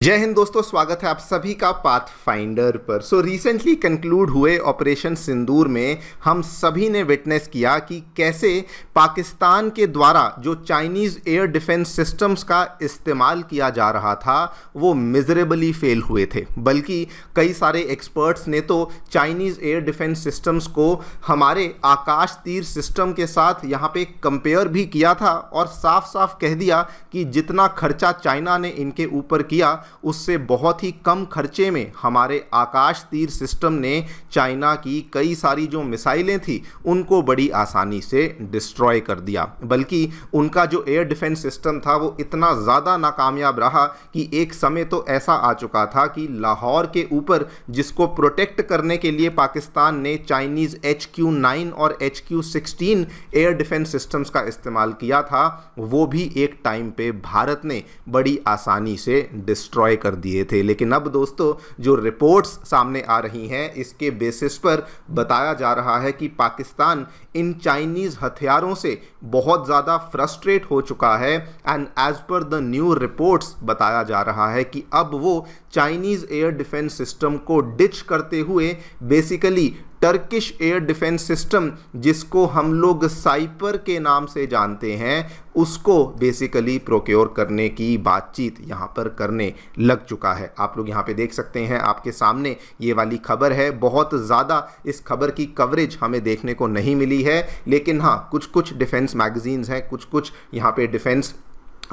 जय हिंद दोस्तों, स्वागत है आप सभी का पाथ फाइंडर पर। रिसेंटली कंक्लूड हुए ऑपरेशन सिंदूर में हम सभी ने विटनेस किया कि कैसे पाकिस्तान के द्वारा जो चाइनीज़ एयर डिफेंस सिस्टम्स का इस्तेमाल किया जा रहा था वो मिजरेबली फेल हुए थे। बल्कि कई सारे एक्सपर्ट्स ने तो चाइनीज़ एयर डिफेंस सिस्टम्स को हमारे आकाश तीर सिस्टम के साथ यहाँ पे कंपेयर भी किया था और साफ साफ कह दिया कि जितना खर्चा चाइना ने इनके ऊपर किया उससे बहुत ही कम खर्चे में हमारे आकाश तीर सिस्टम ने चाइना की कई सारी जो मिसाइलें थी उनको बड़ी आसानी से डिस्ट्रॉय कर दिया। बल्कि उनका जो एयर डिफेंस सिस्टम था वो इतना ज़्यादा नाकामयाब रहा कि एक समय तो ऐसा आ चुका था कि लाहौर के ऊपर जिसको प्रोटेक्ट करने के लिए पाकिस्तान ने चाइनीज़ HQ-9 और HQ-16 एयर डिफेंस सिस्टम्स का इस्तेमाल किया था, वो भी एक टाइम पे भारत ने बड़ी आसानी से डिस्ट्रॉय कर दिए थे। लेकिन अब दोस्तों जो रिपोर्ट्स सामने आ रही हैं इसके बेसिस पर बताया जा रहा है कि पाकिस्तान इन चाइनीज़ हथियारों से बहुत ज़्यादा फ्रस्ट्रेट हो चुका है and as per the new reports बताया जा रहा है कि अब वो चाइनीज़ एयर डिफेंस सिस्टम को डिच करते हुए basically Turkish air defence system जिसको हम लोग साइपर के नाम से जानते हैं उसको बेसिकली प्रोक्योर करने की बातचीत यहाँ पर करने लग चुका है। आप लोग यहाँ पे देख सकते हैं, आपके सामने ये वाली खबर है। बहुत ज़्यादा इस खबर की कवरेज हमें देखने को नहीं मिली है, लेकिन हाँ कुछ कुछ डिफेंस मैगजीन्स हैं, कुछ कुछ यहाँ पे डिफेंस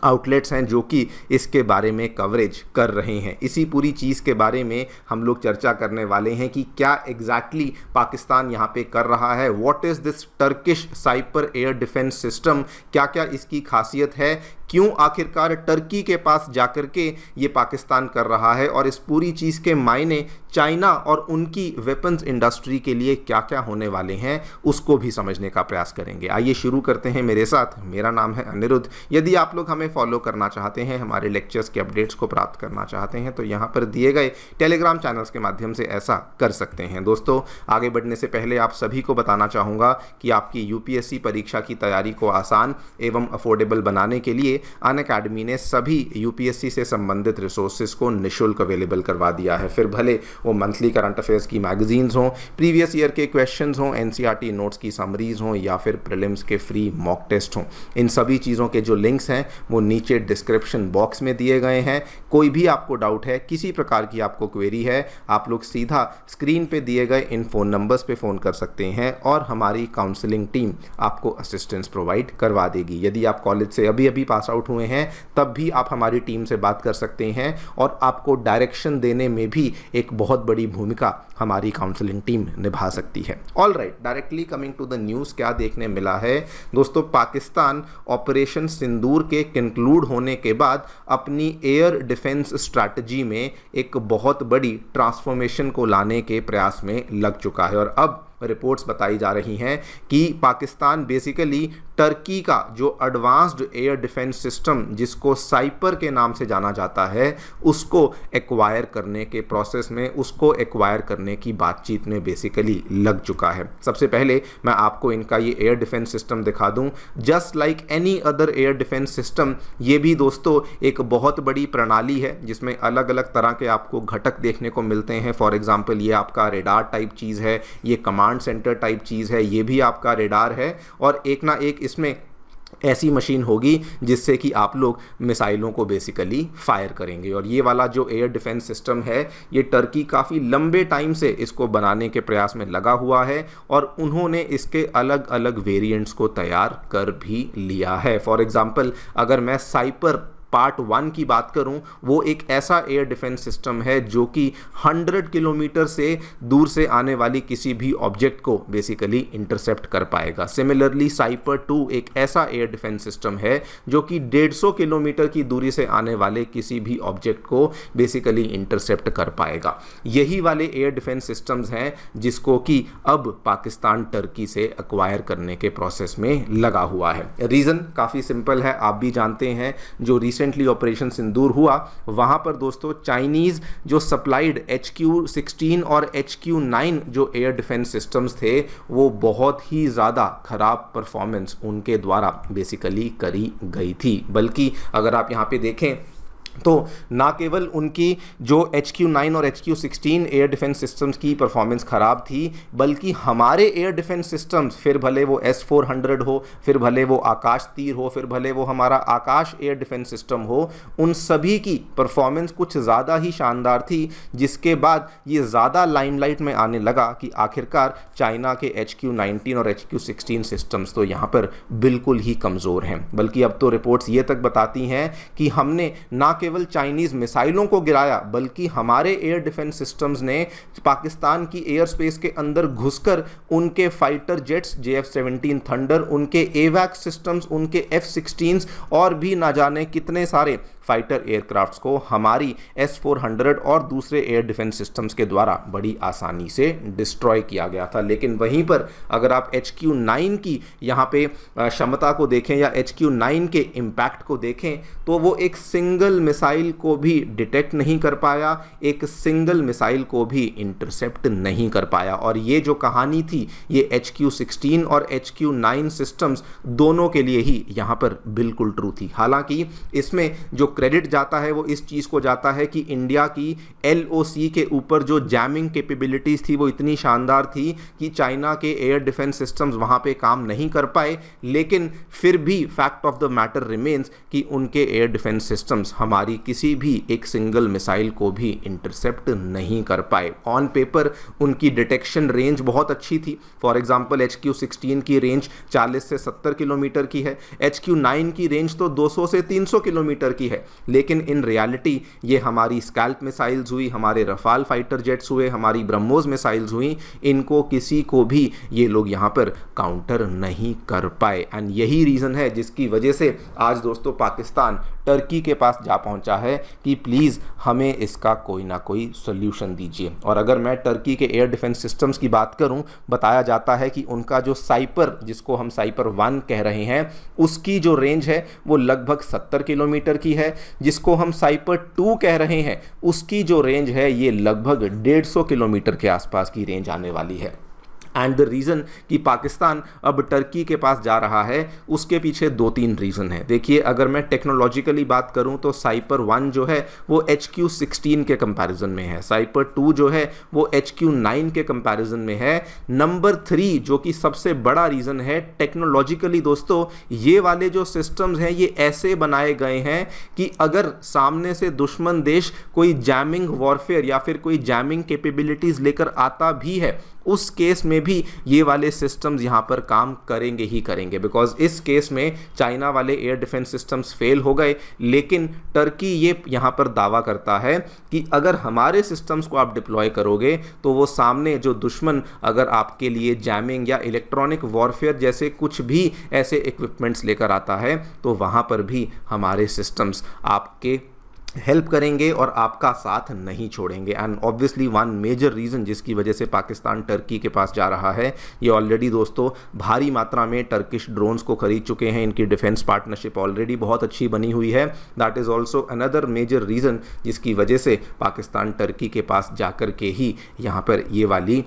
आउटलेट्स हैं जो कि इसके बारे में कवरेज कर रहे हैं। इसी पूरी चीज़ के बारे में हम लोग चर्चा करने वाले हैं कि क्या एग्जैक्टली पाकिस्तान यहाँ पे कर रहा है। What is this Turkish Siper air defence system, क्या क्या इसकी खासियत है, क्यों आखिरकार टर्की के पास जाकर के ये पाकिस्तान कर रहा है, और इस पूरी चीज़ के मायने चाइना और उनकी वेपन्स इंडस्ट्री के लिए क्या क्या होने वाले हैं उसको भी समझने का प्रयास करेंगे। आइए शुरू करते हैं मेरे साथ। मेरा नाम है अनिरुद्ध। यदि आप लोग हमें फॉलो करना चाहते हैं, हमारे लेक्चर्स के अपडेट्स को प्राप्त करना चाहते हैं, तो यहाँ पर दिए गए टेलीग्राम चैनल्स के माध्यम से ऐसा कर सकते हैं। दोस्तों आगे बढ़ने से पहले आप सभी को बताना चाहूँगा कि आपकी UPSC परीक्षा की तैयारी को आसान एवं अफोर्डेबल बनाने के लिए अनअकैडमी ने सभी UPSC से संबंधित रिसोर्सेज को निःशुल्क अवेलेबल करवा दिया है। फिर भले वो मंथली करंट अफेयर्स की मैगजीन्स हों, प्रीवियस ईयर के क्वेश्चंस हों, NCERT नोट्स की समरीज हों या फिर प्रीलिम्स के फ्री मॉक टेस्ट हों, इन सभी चीज़ों के जो लिंक्स हैं वो नीचे डिस्क्रिप्शन बॉक्स में दिए गए हैं। कोई भी आपको डाउट है, किसी प्रकार की आपको क्वेरी है, आप लोग सीधा स्क्रीन पे दिए गए इन फ़ोन नंबर्स पे फ़ोन कर सकते हैं और हमारी काउंसलिंग टीम आपको असिस्टेंस प्रोवाइड करवा देगी। यदि आप कॉलेज से अभी अभी पास आउट हुए हैं तब भी आप हमारी टीम से बात कर सकते हैं और आपको डायरेक्शन देने में भी एक बहुत बड़ी भूमिका हमारी काउंसलिंग टीम निभा सकती है। All right, directly coming to the news, क्या देखने मिला है दोस्तों। पाकिस्तान ऑपरेशन सिंदूर के कंक्लूड होने के बाद अपनी एयर डिफेंस स्ट्रैटेजी में एक बहुत बड़ी ट्रांसफॉर्मेशन को लाने के प्रयास में लग चुका है और अब रिपोर्ट्स बताई जा रही हैं कि पाकिस्तान बेसिकली टर्की का जो एडवांस्ड एयर डिफेंस सिस्टम जिसको साइपर के नाम से जाना जाता है उसको एक्वायर करने के प्रोसेस में, उसको एक्वायर करने की बातचीत में बेसिकली लग चुका है। सबसे पहले मैं आपको इनका ये एयर डिफेंस सिस्टम दिखा दूं। Just like any other air defence system, ये भी दोस्तों एक बहुत बड़ी प्रणाली है जिसमें अलग अलग तरह के आपको घटक देखने को मिलते हैं। फॉर एग्जाम्पल ये आपका रेडार टाइप चीज़ है, ये कमांड सेंटर टाइप चीज़ है, ये भी आपका रेडार है और एक ना एक इसमें ऐसी मशीन होगी जिससे कि आप लोग मिसाइलों को बेसिकली फायर करेंगे। और ये वाला जो एयर डिफेंस सिस्टम है ये टर्की काफ़ी लंबे टाइम से इसको बनाने के प्रयास में लगा हुआ है और उन्होंने इसके अलग अलग वेरिएंट्स को तैयार कर भी लिया है। फॉर एग्जांपल अगर मैं साइपर पार्ट 1 की बात करूं, वो एक ऐसा एयर डिफेंस सिस्टम है जो कि 100 किलोमीटर से दूर से आने वाली किसी भी ऑब्जेक्ट को बेसिकली इंटरसेप्ट कर पाएगा। सिमिलरली साइपर 2 एक ऐसा एयर डिफेंस सिस्टम है जो कि 150 किलोमीटर की दूरी से आने वाले किसी भी ऑब्जेक्ट को बेसिकली इंटरसेप्ट कर पाएगा। यही वाले एयर डिफेंस सिस्टम्स हैं जिसको कि अब पाकिस्तान टर्की से एक्वायर करने के प्रोसेस में लगा हुआ है। रीज़न काफ़ी सिंपल है, आप भी जानते हैं। जो रिसेंटली ऑपरेशन सिंदूर हुआ वहां पर दोस्तों चाइनीज जो सप्लाइड HQ-16 और HQ-9 जो एयर डिफेंस सिस्टम्स थे वो बहुत ही ज़्यादा खराब परफॉर्मेंस उनके द्वारा बेसिकली करी गई थी। बल्कि अगर आप यहाँ पे देखें तो ना केवल उनकी जो HQ-9 और HQ-16 एयर डिफेंस सिस्टम्स की परफॉर्मेंस ख़राब थी, बल्कि हमारे एयर डिफेंस सिस्टम्स, फिर भले वो S-400 हो, फिर भले वो आकाश तीर हो, फिर भले वो हमारा आकाश एयर डिफेंस सिस्टम हो, उन सभी की परफॉर्मेंस कुछ ज़्यादा ही शानदार थी, जिसके बाद ये ज़्यादा लाइमलाइट में आने लगा कि आखिरकार चाइना के HQ-19 और HQ-16 सिस्टम्स तो यहाँ पर बिल्कुल ही कमज़ोर हैं। बल्कि अब तो रिपोर्ट्स ये तक बताती हैं कि हमने ना केवल चाइनीज मिसाइलों को गिराया, बल्कि हमारे एयर डिफेंस सिस्टम्स ने पाकिस्तान की एयर स्पेस के अंदर घुसकर उनके फाइटर जेट्स JF-17 थंडर, उनके एवैक्स सिस्टम्स, उनके F-16 और भी ना जाने कितने सारे फाइटर एयरक्राफ्ट्स को हमारी S-400 और दूसरे एयर डिफेंस सिस्टम्स के द्वारा बड़ी आसानी से डिस्ट्रॉय किया गया था। लेकिन वहीं पर अगर आप HQ-9 की यहाँ पे क्षमता को देखें या HQ-9 के इम्पैक्ट को देखें, तो वो एक सिंगल मिसाइल को भी डिटेक्ट नहीं कर पाया, एक सिंगल मिसाइल को भी इंटरसेप्ट नहीं कर पाया। और ये जो कहानी थी, ये HQ-16 और HQ-9 सिस्टम्स दोनों के लिए ही यहाँ पर बिल्कुल ट्रू थी। हालांकि इसमें जो क्रेडिट जाता है वो इस चीज़ को जाता है कि इंडिया की LOC के ऊपर जो जैमिंग कैपेबिलिटीज़ थी वो इतनी शानदार थी कि चाइना के एयर डिफेंस सिस्टम्स वहाँ पे काम नहीं कर पाए। लेकिन फिर भी fact of the matter remains कि उनके एयर डिफेंस सिस्टम्स हमारी किसी भी एक सिंगल मिसाइल को भी इंटरसेप्ट नहीं कर पाए। ऑन पेपर उनकी डिटेक्शन रेंज बहुत अच्छी थी। फॉर एग्जांपल HQ-16 की रेंज 40 से 70 किलोमीटर की है, HQ-9 की रेंज तो 200 से 300 किलोमीटर की है। लेकिन इन रियलिटी ये हमारी स्कैल्प मिसाइल्स हुई, हमारे रफाल फाइटर जेट्स हुए, हमारी ब्रह्मोस मिसाइल्स हुई, इनको किसी को भी ये लोग यहाँ पर काउंटर नहीं कर पाए। एंड यही रीज़न है जिसकी वजह से आज दोस्तों पाकिस्तान टर्की के पास जा पहुंचा है कि प्लीज़ हमें इसका कोई ना कोई सोल्यूशन दीजिए। और अगर मैं टर्की के एयर डिफेंस सिस्टम्स की बात करूं, बताया जाता है कि उनका जो साइपर, जिसको हम साइपर 1 कह रहे हैं, उसकी जो रेंज है वो लगभग 70 किलोमीटर की है। जिसको हम साइपर 2 कह रहे हैं, उसकी जो रेंज है ये लगभग 150 किलोमीटर के आसपास की रेंज आने वाली है। एंड द रीज़न कि पाकिस्तान अब टर्की के पास जा रहा है, उसके पीछे 2-3 रीज़न है। देखिए, अगर मैं टेक्नोलॉजिकली बात करूं तो साइपर 1 जो है वो HQ-16 के कंपैरिजन में है, साइपर 2 जो है वो HQ-9 के कंपैरिजन में है। नंबर 3 जो कि सबसे बड़ा रीज़न है टेक्नोलॉजिकली दोस्तों, ये वाले जो सिस्टम्स हैं ये ऐसे बनाए गए हैं कि अगर सामने से दुश्मन देश कोई जैमिंग वॉरफेयर या फिर कोई जैमिंग कैपेबिलिटीज़ लेकर आता भी है, उस केस में भी ये वाले सिस्टम्स यहाँ पर काम करेंगे ही करेंगे। बिकॉज इस केस में चाइना वाले एयर डिफेंस सिस्टम्स फेल हो गए, लेकिन टर्की ये यहाँ पर दावा करता है कि अगर हमारे सिस्टम्स को आप डिप्लॉय करोगे तो वो सामने जो दुश्मन अगर आपके लिए जैमिंग या इलेक्ट्रॉनिक वॉरफेयर जैसे कुछ भी ऐसे इक्विपमेंट्स लेकर आता है, तो वहाँ पर भी हमारे सिस्टम्स आपके हेल्प करेंगे और आपका साथ नहीं छोड़ेंगे। And obviously one major reason जिसकी वजह से पाकिस्तान टर्की के पास जा रहा है, ये ऑलरेडी दोस्तों भारी मात्रा में टर्किश ड्रोन्स को खरीद चुके हैं। इनकी डिफेंस पार्टनरशिप ऑलरेडी बहुत अच्छी बनी हुई है। That is also another major reason जिसकी वजह से पाकिस्तान टर्की के पास जाकर के ही यहाँ पर ये वाली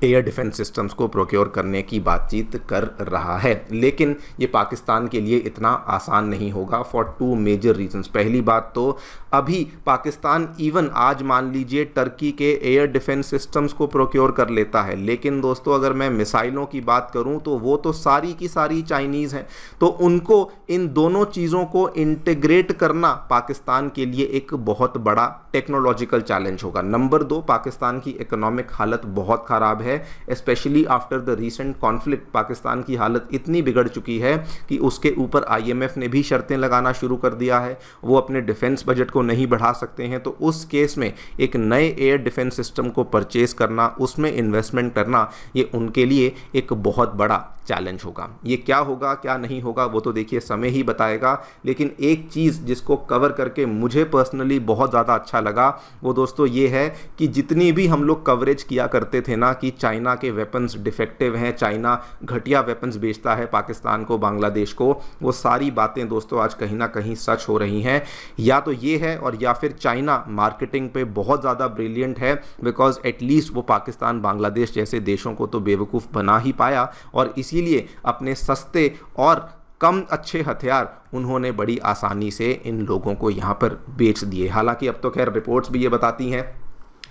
एयर डिफेंस सिस्टम्स को प्रोक्योर करने की बातचीत कर रहा है। लेकिन ये पाकिस्तान के लिए इतना आसान नहीं होगा फॉर 2 मेजर रीजंस। पहली बात तो अभी पाकिस्तान इवन आज मान लीजिए टर्की के एयर डिफेंस सिस्टम्स को प्रोक्योर कर लेता है, लेकिन दोस्तों अगर मैं मिसाइलों की बात करूं तो वो तो सारी की सारी चाइनीज़ हैं, तो उनको इन दोनों चीज़ों को इंटीग्रेट करना पाकिस्तान के लिए एक बहुत बड़ा टेक्नोलॉजिकल चैलेंज होगा। नंबर 2, पाकिस्तान की इकोनॉमिक हालत बहुत ख़राब है, specially after the recent conflict. Pakistan की हालत इतनी बिगड़ चुकी है कि उसके ऊपर IMF ने भी शर्तें लगाना शुरू कर दिया है, वो अपने डिफेंस बजट को नहीं बढ़ा सकते हैं। तो उस केस में एक नए एयर डिफेंस सिस्टम को परचेज करना, उसमें इन्वेस्टमेंट करना, ये उनके लिए एक बहुत बड़ा चैलेंज होगा। ये क्या होगा क्या नहीं होगा वो तो देखिए समय ही बताएगा। लेकिन एक चीज़ जिसको कवर करके मुझे पर्सनली बहुत ज़्यादा अच्छा लगा वो दोस्तों ये है कि जितनी भी हम लोग कवरेज किया करते थे ना कि चाइना के वेपन्स डिफेक्टिव हैं, चाइना घटिया वेपन्स बेचता है पाकिस्तान को, बांग्लादेश को, वो सारी बातें दोस्तों आज कहीं ना कहीं सच हो रही हैं। या तो ये है और या फिर चाइना मार्केटिंग पे बहुत ज़्यादा ब्रिलियंट है, बिकॉज एटलीस्ट वो पाकिस्तान बांग्लादेश जैसे देशों को तो बेवकूफ़ बना ही पाया और इसीलिए अपने सस्ते और कम अच्छे हथियार उन्होंने बड़ी आसानी से इन लोगों को यहाँ पर बेच दिए। हालांकि अब तो खैर रिपोर्ट्स भी ये बताती हैं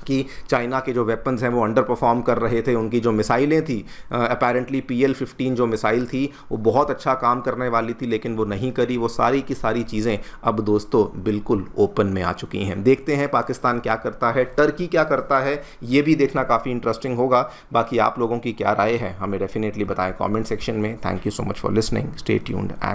कि चाइना के जो वेपन्स हैं वो अंडर परफॉर्म कर रहे थे। उनकी जो मिसाइलें थी, अपेरेंटली PL-15 जो मिसाइल थी वो बहुत अच्छा काम करने वाली थी, लेकिन वो नहीं करी। वो सारी की सारी चीज़ें अब दोस्तों बिल्कुल ओपन में आ चुकी हैं। देखते हैं पाकिस्तान क्या करता है, टर्की क्या करता है, ये भी देखना काफ़ी इंटरेस्टिंग होगा। बाकी आप लोगों की क्या राय है हमें डेफिनेटली बताएं कमेंट सेक्शन में। Thank you so much for listening, stay tuned.